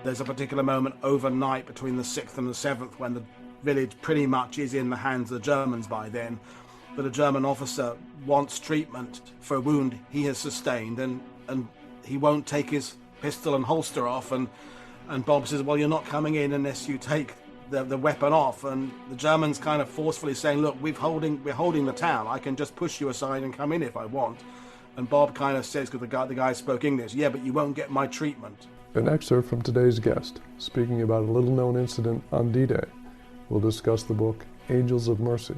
there's a particular moment overnight between the 6th and the 7th when the village pretty much is in the hands of the Germans by then, that a German officer wants treatment for a wound he has sustained, and he won't take his pistol and holster off, and Bob says, well, you're not coming in unless you take the weapon off, and the German's kind of forcefully saying, look, we're holding the town, I can just push you aside and come in if I want. And Bob kind of says, because the guy spoke English, yeah, but you won't get my treatment. An excerpt from today's guest, speaking about a little-known incident on D-Day. We'll discuss the book Angels of Mercy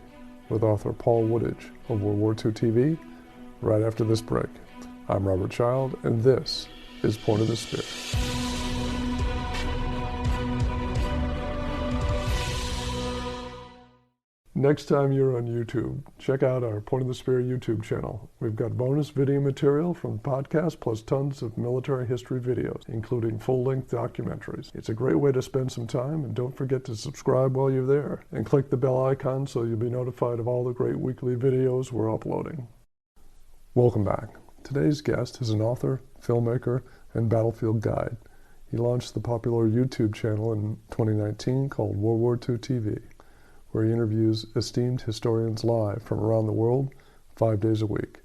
with author Paul Woodadge of World War II TV right after this break. I'm Robert Child, and this is Point of the Spear. Next time you're on YouTube, check out our Point of the Spear YouTube channel. We've got bonus video material from the podcast, plus tons of military history videos, including full-length documentaries. It's a great way to spend some time, and don't forget to subscribe while you're there, and click the bell icon so you'll be notified of all the great weekly videos we're uploading. Welcome back. Today's guest is an author, filmmaker, and battlefield guide. He launched the popular YouTube channel in 2019 called World War II TV, where he interviews esteemed historians live from around the world 5 days a week.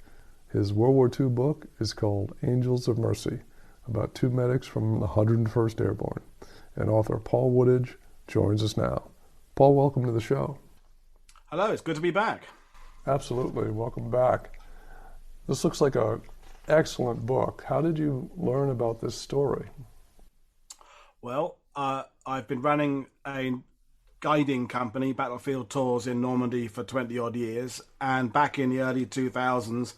His World War II book is called Angels of Mercy, about two medics from the 101st Airborne. And author Paul Woodadge joins us now. Paul, welcome to the show. Hello, it's good to be back. Absolutely, welcome back. This looks like an excellent book. How did you learn about this story? Well, I've been running a guiding company, Battlefield Tours in Normandy, for 20 odd years, and back in the early 2000s,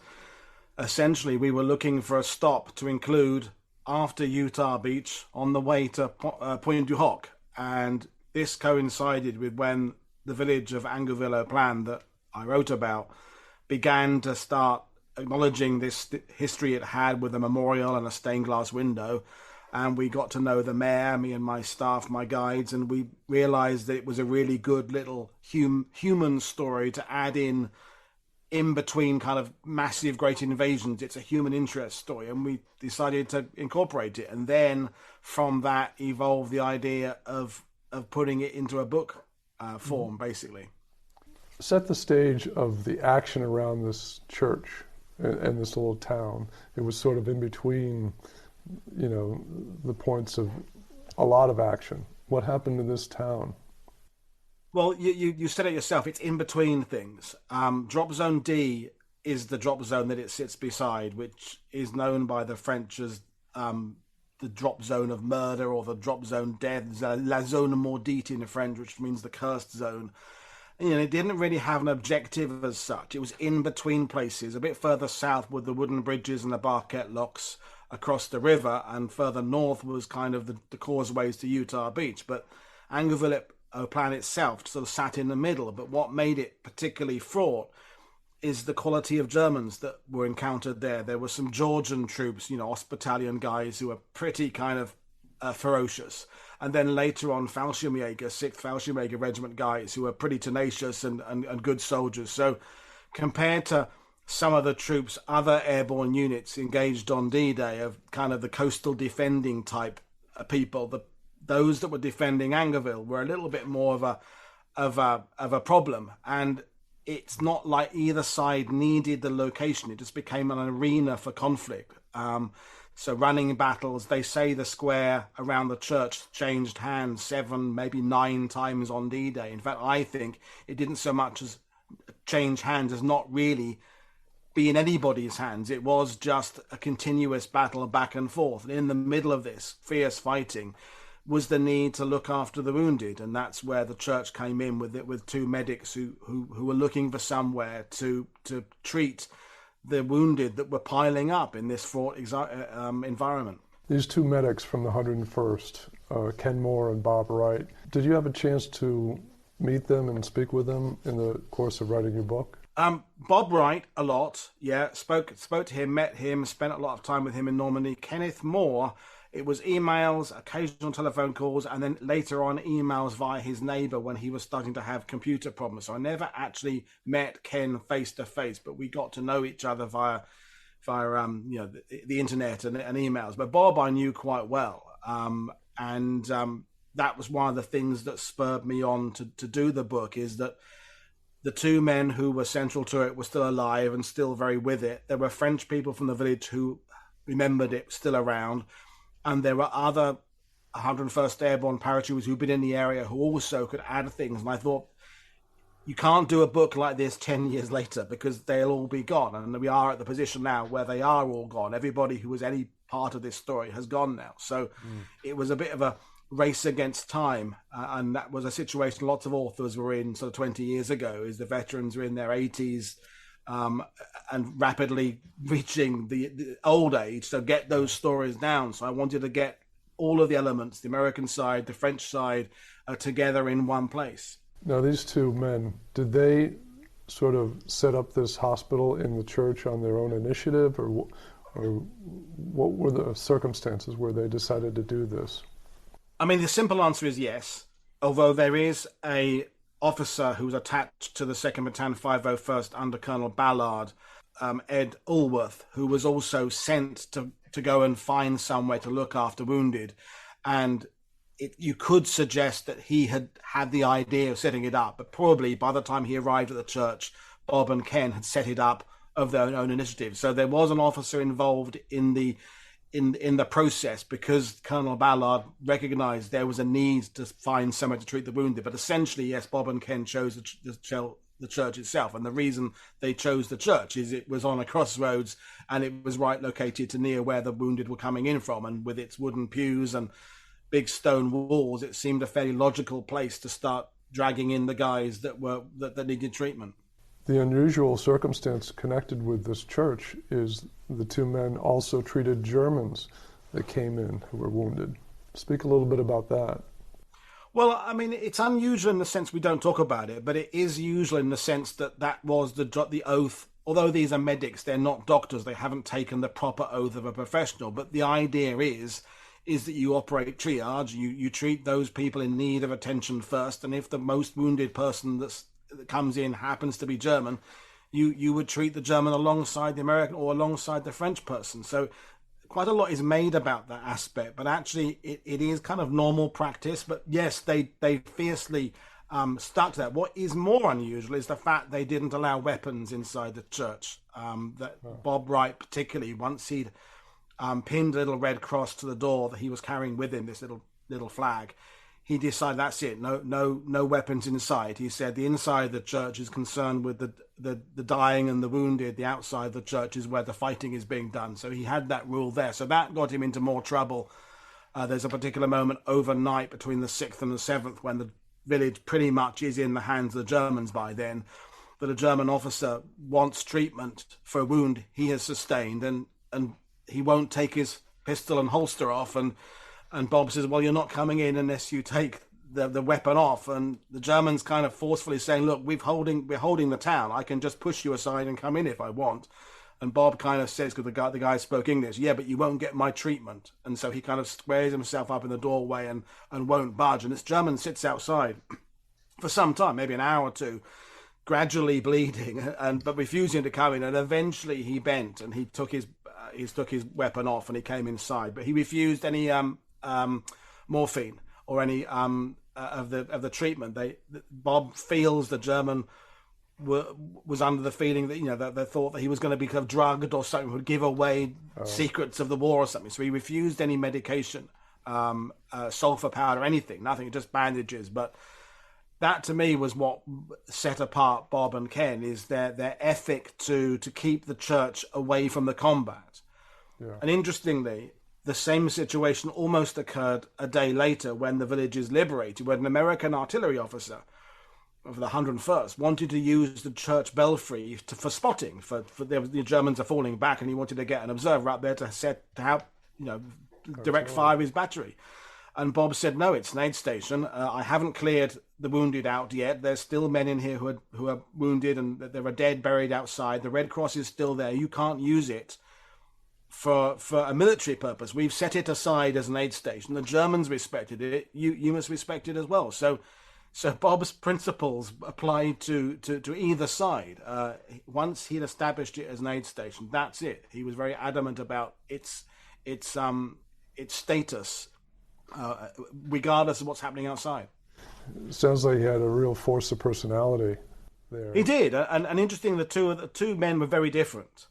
essentially we were looking for a stop to include after Utah Beach on the way to Pointe du Hoc, and this coincided with when the village of Angerville-au-Plain that I wrote about began to start acknowledging this history it had with a memorial and a stained glass window. And we got to know the mayor, me and my staff, my guides, and we realized that it was a really good little human story to add in between kind of massive great invasions. It's a human interest story, and we decided to incorporate it. And then from that evolved the idea of putting it into a book form, basically. Set the stage of the action around this church and this little town. It was sort of in between, you know, the points of a lot of action. What happened to this town? Well, you said it yourself. It's in between things. Drop Zone D is the drop zone that it sits beside, which is known by the French as the drop zone of murder, or the drop zone death, la zone maudite in the French, which means the cursed zone. You know, it didn't really have an objective as such. It was in between places, a bit further south with the wooden bridges and the barquette locks across the river, and further north was kind of the causeways to Utah Beach. But Angerville-au-Plain itself sort of sat in the middle. But what made it particularly fraught is the quality of Germans that were encountered there. There were some Georgian troops, you know, Ostbattalion guys who were pretty kind of ferocious. And then later on, Fallschirmjäger, 6th Fallschirmjäger Regiment guys who were pretty tenacious and good soldiers. So compared to some of the troops, other airborne units engaged on D-Day of kind of the coastal defending type people, those that were defending Angerville were a little bit more of a problem. And it's not like either side needed the location. It just became an arena for conflict. So running battles, they say the square around the church changed hands 7, maybe 9 times on D-Day. In fact, I think it didn't so much as change hands as not really be in anybody's hands. It was just a continuous battle back and forth. And in the middle of this fierce fighting was the need to look after the wounded. And that's where the church came in with 2 medics who were looking for somewhere to treat the wounded that were piling up in this fraught environment. These 2 medics from the 101st, Ken Moore and Bob Wright, did you have a chance to meet them and speak with them in the course of writing your book? Bob Wright, a lot, yeah. Spoke to him, met him, spent a lot of time with him in Normandy. Kenneth Moore, it was emails, occasional telephone calls, and then later on emails via his neighbor when he was starting to have computer problems. So I never actually met Ken face to face, but we got to know each other via the internet and emails. But Bob I knew quite well. And that was one of the things that spurred me on to do the book, is that the two men who were central to it were still alive and still very with it. There were French people from the village who remembered it still around, and there were other 101st Airborne paratroopers who'd been in the area who also could add things. And I thought, you can't do a book like this 10 years later because they'll all be gone. And we are at the position now where they are all gone. Everybody who was any part of this story has gone now. So it was a bit of a race against time. And that was a situation lots of authors were in sort of 20 years ago, is the veterans were in their 80s and rapidly reaching the old age. So get those stories down. So I wanted to get all of the elements, the American side, the French side, together in one place. Now, these two men, did they sort of set up this hospital in the church on their own initiative, or what were the circumstances where they decided to do this? I mean, the simple answer is yes, although there is a officer who's attached to the 2nd Battalion 501st under Colonel Ballard, Ed Allworth, who was also sent to go and find somewhere to look after wounded. And you could suggest that he had the idea of setting it up, but probably by the time he arrived at the church, Bob and Ken had set it up of their own initiative. So there was an officer involved in the process, because Colonel Ballard recognized there was a need to find somewhere to treat the wounded. But essentially, yes, Bob and Ken chose the church itself. And the reason they chose the church is it was on a crossroads and it was right located to near where the wounded were coming in from. And with its wooden pews and big stone walls, it seemed a fairly logical place to start dragging in the guys that needed treatment. The unusual circumstance connected with this church is the two men also treated Germans that came in who were wounded. Speak a little bit about that. Well, I mean, it's unusual in the sense we don't talk about it, but it is usual in the sense that was the oath. Although these are medics, they're not doctors. They haven't taken the proper oath of a professional. But the idea is that you operate triage. You treat those people in need of attention first. And if the most wounded person that comes in happens to be German, you would treat the German alongside the American or alongside the French person. So quite a lot is made about that aspect, but actually it is kind of normal practice. But yes, they fiercely stuck to that. What is more unusual is the fact they didn't allow weapons inside the church. Bob Wright particularly, once he'd pinned a little red cross to the door that he was carrying with him, this little flag, he decided that's it. No weapons inside. He said the inside of the church is concerned with the dying and the wounded. The outside of the church is where the fighting is being done. So he had that rule there. So that got him into more trouble. There's a particular moment overnight between the 6th and the 7th when the village pretty much is in the hands of the Germans by then, that a German officer wants treatment for a wound he has sustained, and he won't take his pistol and holster off, and Bob says, well, you're not coming in unless you take the weapon off. And the German's kind of forcefully saying, look, we're holding the town. I can just push you aside and come in if I want. And Bob kind of says, because the guy spoke English, yeah, but you won't get my treatment. And so he kind of squares himself up in the doorway and won't budge. And this German sits outside for some time, maybe an hour or two, gradually bleeding, but refusing to come in. And eventually he bent and he took his weapon off and he came inside. But he refused any morphine or any of the treatment. Bob feels the German was under the feeling that that they thought that he was going to be kind of drugged or something, would give away secrets of the war or something. So he refused any medication, sulfur powder, anything, nothing, just bandages. But that to me was what set apart Bob and Ken, is their ethic to keep the church away from the combat. Yeah. And interestingly, the same situation almost occurred a day later when the village is liberated, when an American artillery officer of the 101st wanted to use the church belfry for spotting. For the Germans are falling back, and he wanted to get an observer up there to help, direct fire his battery. And Bob said, no, it's an aid station. I haven't cleared the wounded out yet. There's still men in here who are wounded, and there are dead buried outside. The Red Cross is still there. You can't use it for a military purpose. We've set it aside as an aid station. The Germans respected it. You must respect it as well. So Bob's principles applied to either side. Once he'd established it as an aid station, that's it. He was very adamant about its status regardless of what's happening outside. Sounds like he had a real force of personality there. He did, and interesting, the two men were very different.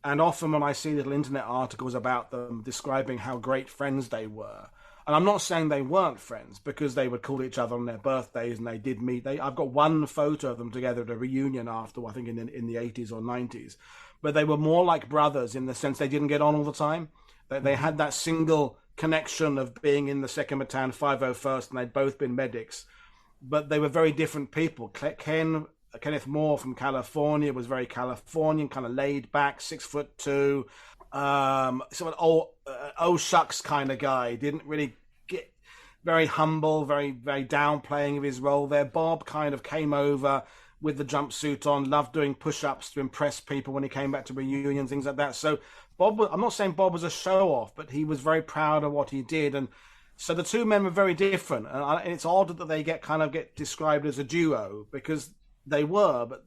And often when I see little internet articles about them describing how great friends they were, and I'm not saying they weren't friends, because they would call each other on their birthdays and they did meet. I've got one photo of them together at a reunion after, I think in the 80s or 90s. But they were more like brothers in the sense they didn't get on all the time. They had that single connection of being in the 2nd Battalion, 501st, and they'd both been medics. But they were very different people. Kenneth Moore from California was very Californian, kind of laid back, 6'2", sort of oh shucks kind of guy. Didn't really get very humble, very downplaying of his role there. Bob kind of came over with the jumpsuit on, loved doing push-ups to impress people when he came back to reunions, things like that. So I'm not saying Bob was a show-off, but he was very proud of what he did. And so the two men were very different. And it's odd that they get described as a duo, because they were, but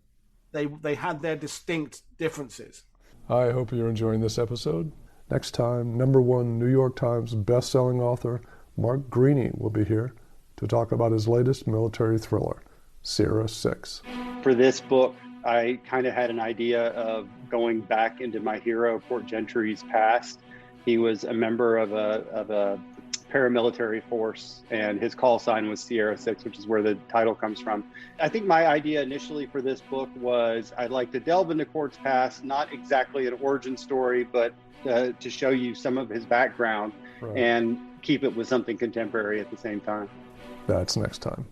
they had their distinct differences. I hope you're enjoying this episode. Next time, #1 New York Times best-selling author Mark Greaney will be here to talk about his latest military thriller, Sierra 6. For this book, I kind of had an idea of going back into my hero, Port Gentry's past. He was a member of a paramilitary force, and his call sign was Sierra 6, which is where the title comes from. I think my idea initially for this book was I'd like to delve into Cort's past, not exactly an origin story, but to show you some of his background, right, and keep it with something contemporary at the same time. That's next time.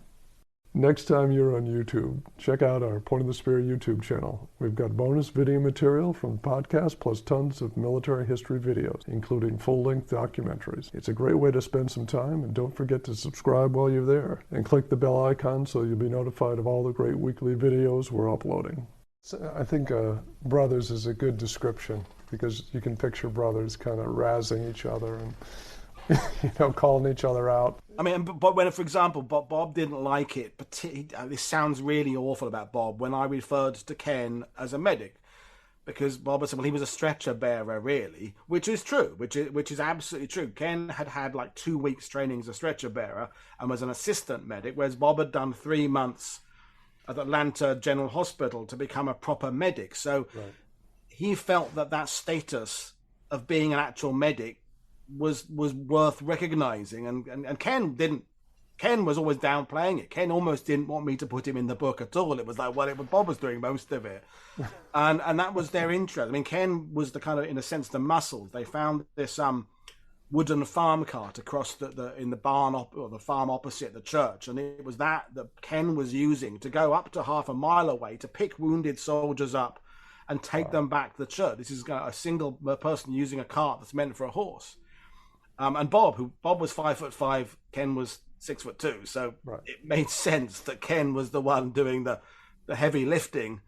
Next time you're on YouTube, check out our Point of the Spear YouTube channel. We've got bonus video material from the podcast, plus tons of military history videos, including full-length documentaries. It's a great way to spend some time, and don't forget to subscribe while you're there. And click the bell icon so you'll be notified of all the great weekly videos we're uploading. So I think brothers is a good description, because you can picture brothers kind of razzing each other and calling each other out. I mean, but when, for example, Bob didn't like it, but this sounds really awful about Bob, when I referred to Ken as a medic, because Bob said, well, he was a stretcher bearer, really, which is true, which is absolutely true. Ken had like 2 weeks training as a stretcher bearer and was an assistant medic, whereas Bob had done 3 months at Atlanta General Hospital to become a proper medic. So right, he felt that status of being an actual medic was worth recognizing, and Ken was always downplaying it. Ken almost didn't want me to put him in the book at all. It was like, well, Bob was doing most of it, and that was their interest. I mean, Ken was the kind of, in a sense, the muscles. They found this wooden farm cart across in the barn or the farm opposite the church, and it was that Ken was using to go up to half a mile away to pick wounded soldiers up and take them back to the church. This is a single person using a cart that's meant for a horse. And Bob was 5'5", Ken was 6'2", so right, it made sense that Ken was the one doing the heavy lifting,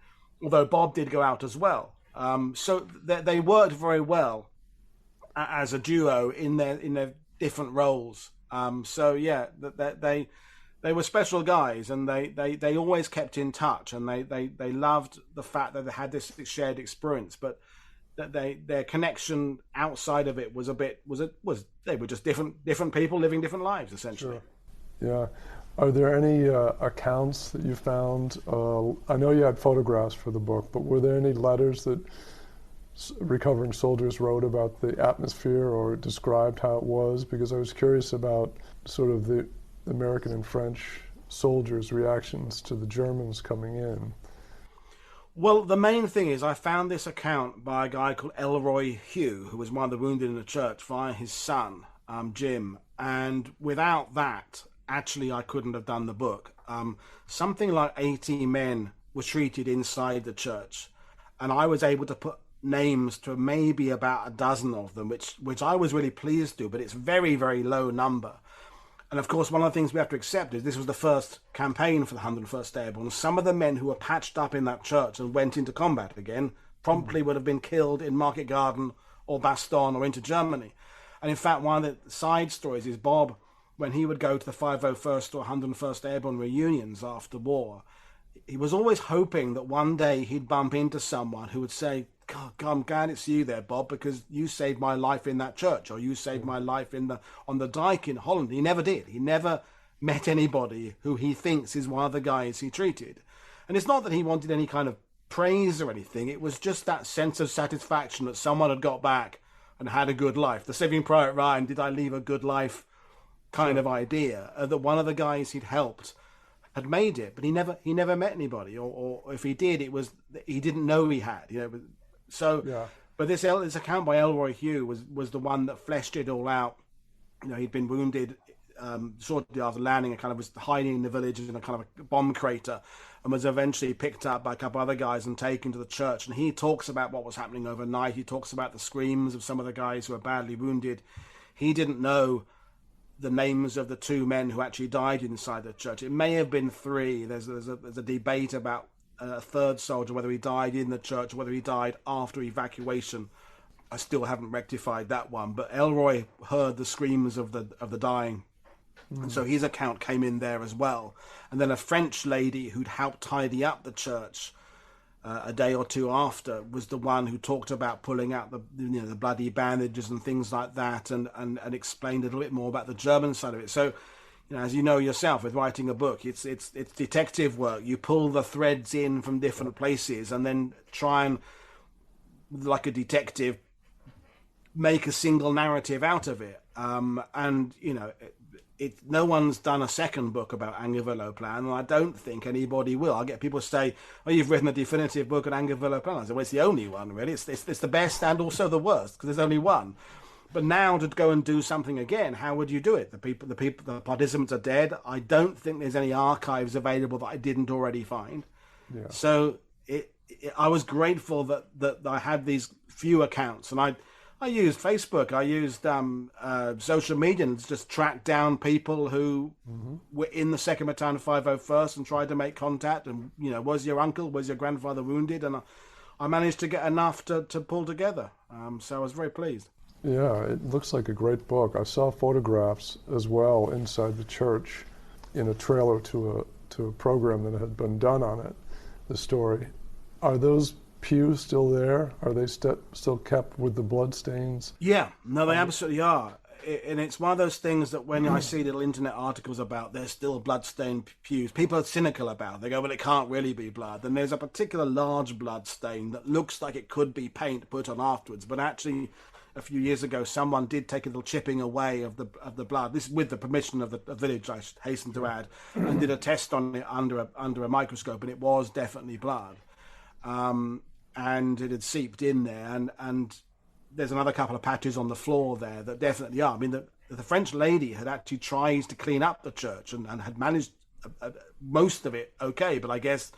although Bob did go out as well. So they worked very well as a duo in their different roles. So yeah, they were special guys, and they always kept in touch, and they loved the fact that they had this shared experience, but that their connection outside of it was they were just different people living different lives, essentially. Sure. Yeah. Are there any accounts that you found? I know you had photographs for the book, but were there any letters that recovering soldiers wrote about the atmosphere or described how it was? Because I was curious about sort of the American and French soldiers' reactions to the Germans coming in. Well, the main thing is I found this account by a guy called Elroy Hugh, who was one of the wounded in the church, via his son, Jim. And without that, actually, I couldn't have done the book. Something like 80 men were treated inside the church, and I was able to put names to maybe about a dozen of them, which I was really pleased to, but it's very, very low number. And of course, one of the things we have to accept is this was the first campaign for the 101st Airborne. Some of the men who were patched up in that church and went into combat again promptly would have been killed in Market Garden or Bastogne or into Germany. And in fact, one of the side stories is Bob, when he would go to the 501st or 101st Airborne reunions after war, he was always hoping that one day he'd bump into someone who would say, God, I'm glad it's you there, Bob, because you saved my life in that church, or you saved my life on the dike in Holland. He never did. He never met anybody who he thinks is one of the guys he treated. And it's not that he wanted any kind of praise or anything. It was just that sense of satisfaction that someone had got back and had a good life. The Saving Private Ryan, did I leave a good life kind of idea, that one of the guys he'd helped had made it, but he never met anybody, or if he did, it was he didn't know he had, So, yeah. But this account by Elroy Hugh was the one that fleshed it all out. He'd been wounded shortly after landing, and kind of was hiding in the village in a kind of a bomb crater, and was eventually picked up by a couple other guys and taken to the church. And he talks about what was happening overnight. He talks about the screams of some of the guys who were badly wounded. He didn't know the names of the two men who actually died inside the church. It may have been three. There's a debate about a third soldier, whether he died in the church or whether he died after evacuation. I still haven't rectified that one. But Elroy heard the screams of the dying. And so his account came in there as well. And then a French lady who'd helped tidy up the church a day or two after was the one who talked about pulling out the bloody bandages and things like that, and explained a little bit more about the German side of it. So, as you know yourself, with writing a book, it's detective work. You pull the threads in from different places and then try and, like a detective, make a single narrative out of it. No one's done a second book about Angevin Plan, and I don't think anybody will. I get people say, "Oh, you've written a definitive book on Angevin Plan." I say, "Well, it's the only one, really. It's the best and also the worst, because there's only one." But now to go and do something again, how would you do it? The participants are dead. I don't think there's any archives available that I didn't already find. Yeah. So I was grateful that I had these few accounts, and I used Facebook. I used social media and just tracked down people who were in the 2nd Battalion 501st and tried to make contact. And, was your uncle, was your grandfather wounded? And I managed to get enough to pull together. So I was very pleased. Yeah, it looks like a great book. I saw photographs as well inside the church in a trailer to a program that had been done on it, the story. Are those pews still there? Are they still kept with the bloodstains? Yeah, no, they absolutely are. And it's one of those things that when I see little internet articles about there's still bloodstained pews, people are cynical about it. They go, well, it can't really be blood. And there's a particular large blood stain that looks like it could be paint put on afterwards, but actually a few years ago someone did take a little chipping away of the blood. This is with the permission of the village, I should hasten to add, and did a test on it under a microscope, and it was definitely blood. And it had seeped in there, and there's another couple of patches on the floor there that definitely are. I mean, the French lady had actually tried to clean up the church and had managed most of it okay, but I guess,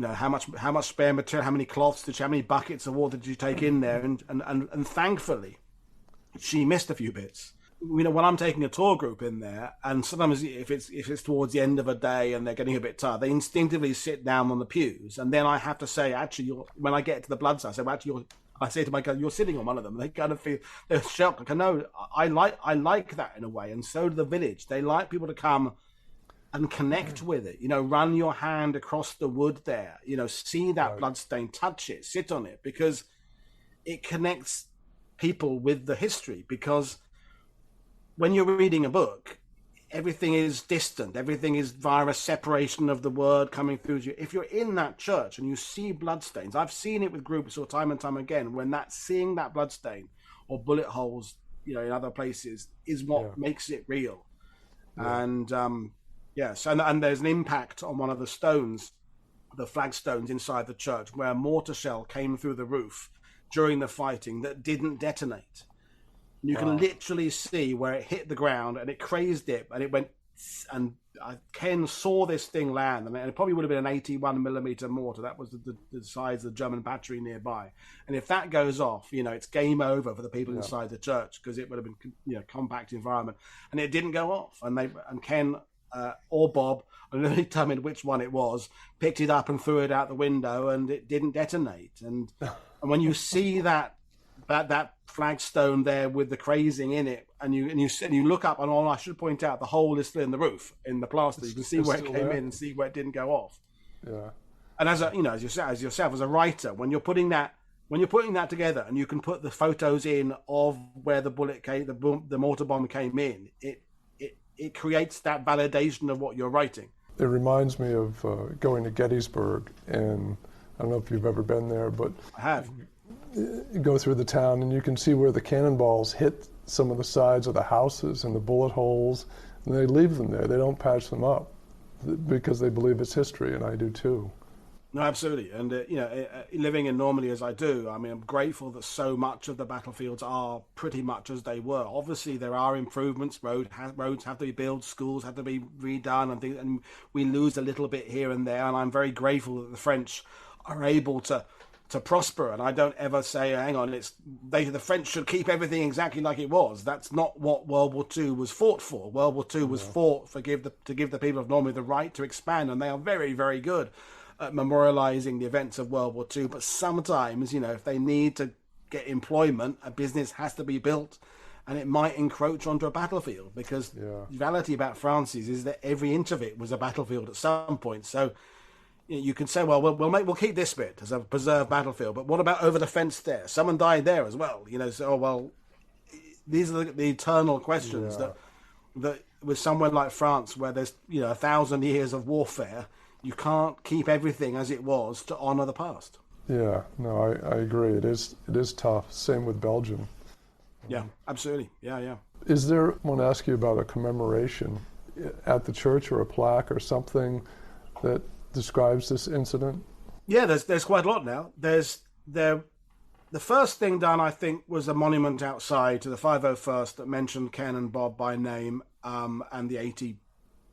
how much spare material, how many cloths how many buckets of water did you take in there, and thankfully she missed a few bits. When I'm taking a tour group in there, and sometimes if it's towards the end of a day and they're getting a bit tired, they instinctively sit down on the pews, and then I have to say, actually, when I get to the blood side, I say to my guys, you're sitting on one of them. They kind of feel they're shocked. Like, I know, I like that in a way, and so do the village. They like people to come and connect with it. Run your hand across the wood there. See that blood stain, touch it, sit on it, because it connects people with the history. Because when you're reading a book, everything is distant. Everything is via a separation of the word coming through to you. If you're in that church and you see bloodstains, I've seen it with groups or time and time again, when seeing that bloodstain or bullet holes, in other places is what makes it real. Yeah. And yes, and there's an impact on one of the stones, the flagstones inside the church, where a mortar shell came through the roof during the fighting that didn't detonate. You can literally see where it hit the ground and it crazed it, and it went. And Ken saw this thing land, and it probably would have been an 81mm mortar. That was the size of the German battery nearby. And if that goes off, it's game over for the people inside the church, because it would have been, compact environment. And it didn't go off. And Ken or Bob, I don't know determined which one it was, picked it up and threw it out the window, and it didn't detonate. And when you see that flagstone there with the crazing in it, and you look up, and I should point out, the hole is still in the roof, in the plaster. You can see where it came in and see where it didn't go off. Yeah. And as yourself as a writer, when you're putting that when you're putting that together, and you can put the photos in of where the bullet came, the mortar bomb came in, it creates that validation of what you're writing. It reminds me of going to Gettysburg, and I don't know if you've ever been there, but I have. You go through the town and you can see where the cannonballs hit some of the sides of the houses and the bullet holes, and they leave them there. They don't patch them up because they believe it's history, and I do too. No, absolutely. And, living in Normandy as I do, I mean, I'm grateful that so much of the battlefields are pretty much as they were. Obviously, there are improvements. Roads have to be built, schools have to be redone, and things, and we lose a little bit here and there. And I'm very grateful that the French are able to prosper. And I don't ever say, hang on, the French should keep everything exactly like it was. That's not what World War II was fought for. World War II was fought to give the people of Normandy the right to expand, and they are very, very good at memorializing the events of World War II. But sometimes, if they need to get employment, a business has to be built, and it might encroach onto a battlefield, because the reality about France is that every inch of it was a battlefield at some point. So you can say, well, we'll keep this bit as a preserved battlefield, but what about over the fence there? Someone died there as well. These are the eternal questions that with somewhere like France, where there's 1,000 years of warfare, you can't keep everything as it was to honor the past. Yeah, no, I agree. It is tough. Same with Belgium. Yeah, absolutely. Yeah. Is there, I want to ask you about a commemoration at the church, or a plaque or something that describes this incident? Yeah, there's quite a lot now. The first thing done, I think, was a monument outside to the 501st that mentioned Ken and Bob by name, and the 80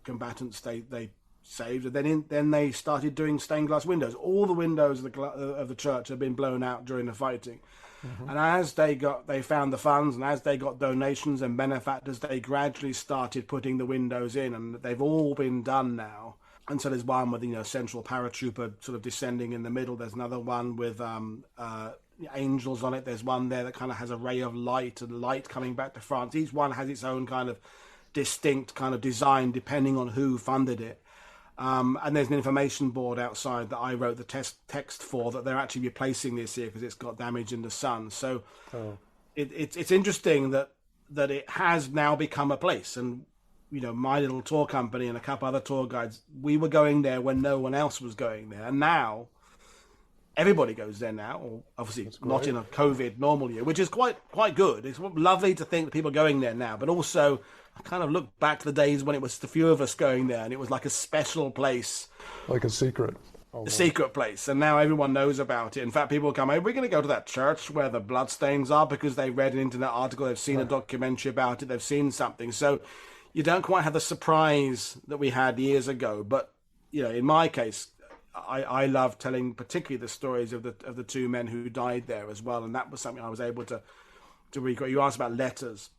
combatants they saved. And then they started doing stained glass windows. All the windows of the church had been blown out during the fighting. Mm-hmm. And as they found the funds, and as they got donations and benefactors, they gradually started putting the windows in, and they've all been done now. And so there's one with central paratrooper sort of descending in the middle. There's another one with angels on it. There's one there that kind of has a ray of light, and light coming back to France. Each one has its own kind of distinct kind of design depending on who funded it. And there's an information board outside that I wrote the text for, that they're actually replacing this year because it's got damage in the sun. So it's interesting that it has now become a place. And my little tour company and a couple other tour guides, we were going there when no one else was going there, and now everybody goes there now. Or obviously not in a COVID normal year, which is quite good. It's lovely to think that people are going there now, but also I kind of look back to the days when it was just a few of us going there, and it was like a special place, like a secret. A secret place, and now everyone knows about it. In fact, people come, hey, we're going to go to that church where the bloodstains are, because they've read an internet article, they've seen a documentary about it, they've seen something. So you don't quite have the surprise that we had years ago. But in my case, I love telling particularly the stories of the two men who died there as well, and that was something I was able to recreate. You asked about letters.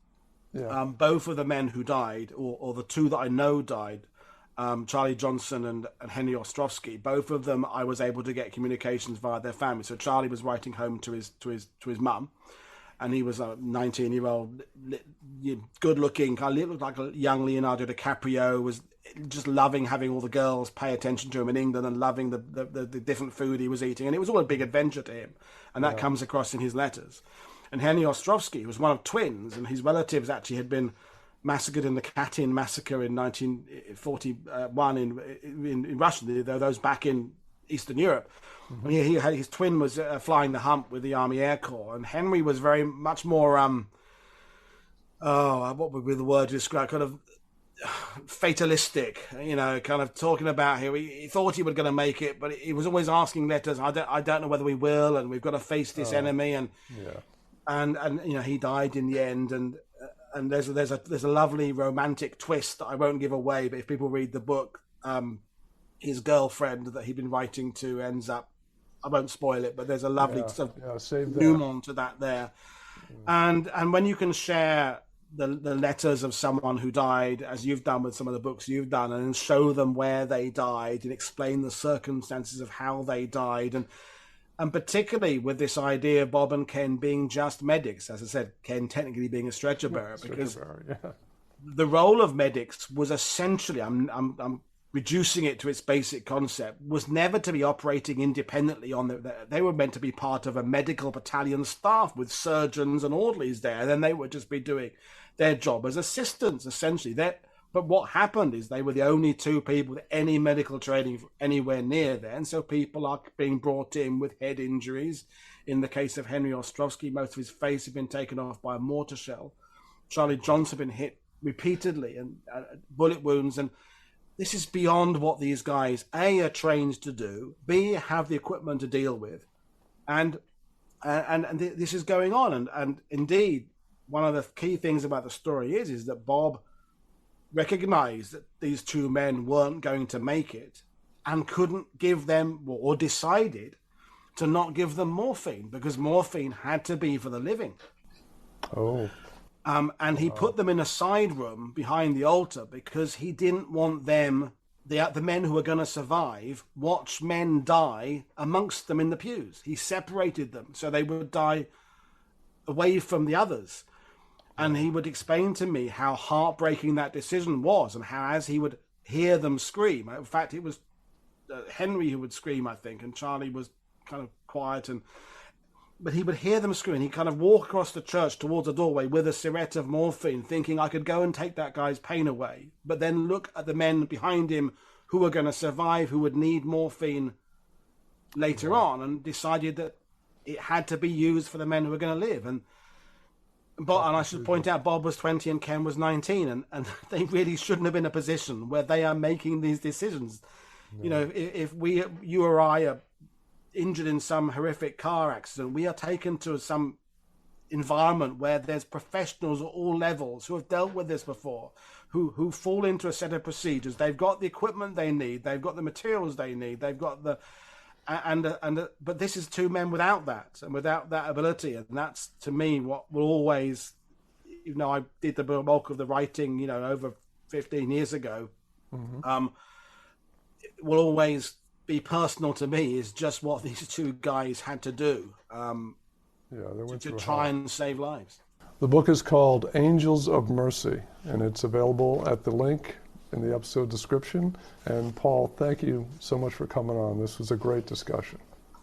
Yeah. Both of the men who died, or the two that I know died, Charlie Johnson and Henry Ostrovsky, both of them I was able to get communications via their family. So Charlie was writing home to his mum, and he was a 19-year-old, good-looking, kind of looked like a young Leonardo DiCaprio, was just loving having all the girls pay attention to him in England, and loving the different food he was eating. And it was all a big adventure to him, and that comes across in his letters. And Henry Ostrovsky was one of twins, and his relatives actually had been massacred in the Katyn massacre in 1941 in Russia, those back in Eastern Europe. Mm-hmm. He had, his twin was flying the hump with the Army Air Corps, and Henry was very much more what would be the word to describe, kind of fatalistic, kind of talking about he thought he was going to make it, but he was always asking letters, I don't know whether we will, and we've got to face this enemy, and he died in the end, and there's a lovely romantic twist that I won't give away, but if people read the book, his girlfriend that he'd been writing to ends up, I won't spoil it, but there's a lovely sort of nuance to that there. And when you can share the letters of someone who died, as you've done with some of the books you've done, and show them where they died and explain the circumstances of how they died, and particularly with this idea of Bob and Ken being just medics, as I said, Ken technically being a stretcher bearer, because the role of medics was essentially, I'm reducing it to its basic concept, was never to be operating independently they were meant to be part of a medical battalion staff with surgeons and orderlies there, and then they would just be doing their job as assistants, essentially. But what happened is they were the only two people with any medical training anywhere near there, and so people are being brought in with head injuries. In the case of Henry Ostrowski, most of his face had been taken off by a mortar shell. Charlie Johnson had been hit repeatedly and bullet wounds, and this is beyond what these guys, A, are trained to do, B, have the equipment to deal with, and this is going on. And indeed, one of the key things about the story is that Bob recognized that these two men weren't going to make it and couldn't give them, or decided to not give them morphine, because morphine had to be for the living. Oh. And he put them in a side room behind the altar because he didn't want them, the men who were going to survive, watch men die amongst them in the pews. He separated them so they would die away from the others. And he would explain to me how heartbreaking that decision was, and how as he would hear them scream, in fact, it was Henry who would scream, I think, and Charlie was kind of quiet, but he would hear them scream. He'd kind of walk across the church towards the doorway with a syringe of morphine, thinking I could go and take that guy's pain away, but then look at the men behind him who were going to survive, who would need morphine later on, and decided that it had to be used for the men who were going to live. And I should point out, Bob was 20 and Ken was 19, and they really shouldn't have been in a position where they are making these decisions. No. You know, if you or I are injured in some horrific car accident, we are taken to some environment where there's professionals at all levels who have dealt with this before, who fall into a set of procedures. They've got the equipment they need, they've got the materials they need, they've got the but this is two men without that and without that ability, and that's, to me, what will always, even though I did the bulk of the writing, you know, over 15 years ago, will always be personal to me, is just what these two guys had to do to try and save lives. The book is called Angels of Mercy, and it's available at the link in the episode description. And Paul, thank you so much for coming on. This was a great discussion.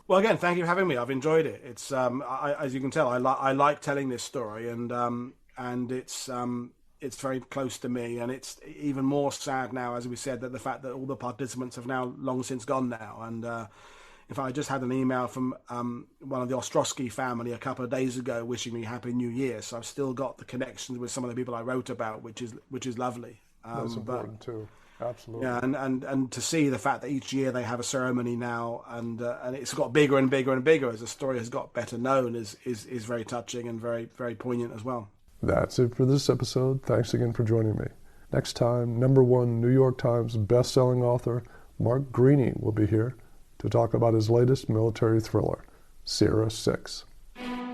Well, again, thank you for having me. I've enjoyed it. It's as you can tell, I like telling this story, and it's very close to me, and it's even more sad now, as we said, that the fact that all the participants have now long since gone now. And in fact, I just had an email from one of the Ostrowski family a couple of days ago wishing me Happy New Year. So I've still got the connections with some of the people I wrote about, which is lovely. That's important too. Absolutely. Yeah, and to see the fact that each year they have a ceremony now, and it's got bigger and bigger and bigger as the story has got better known, is very touching and very, very poignant as well. That's it for this episode. Thanks again for joining me. Next time, #1 New York Times best-selling author Mark Greaney will be here to talk about his latest military thriller, Sierra 6.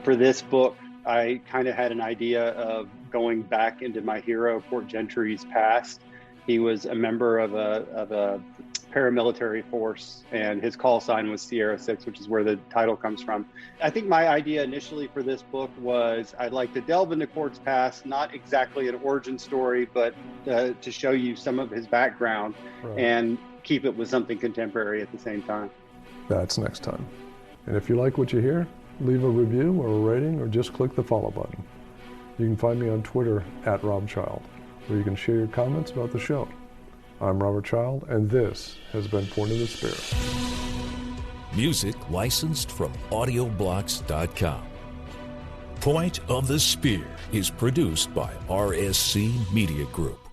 For this book, I kind of had an idea of going back into my hero, Port Gentry's past. He was a member of a paramilitary force, and his call sign was Sierra 6, which is where the title comes from. I think my idea initially for this book was I'd like to delve into Port's past, not exactly an origin story, but to show you some of his background, and keep it with something contemporary at the same time. That's next time. And if you like what you hear, leave a review or a rating, or just click the follow button. You can find me on Twitter @RobChild, where you can share your comments about the show. I'm Robert Child, and this has been Point of the Spear. Music licensed from audioblocks.com. Point of the Spear is produced by RSC Media Group.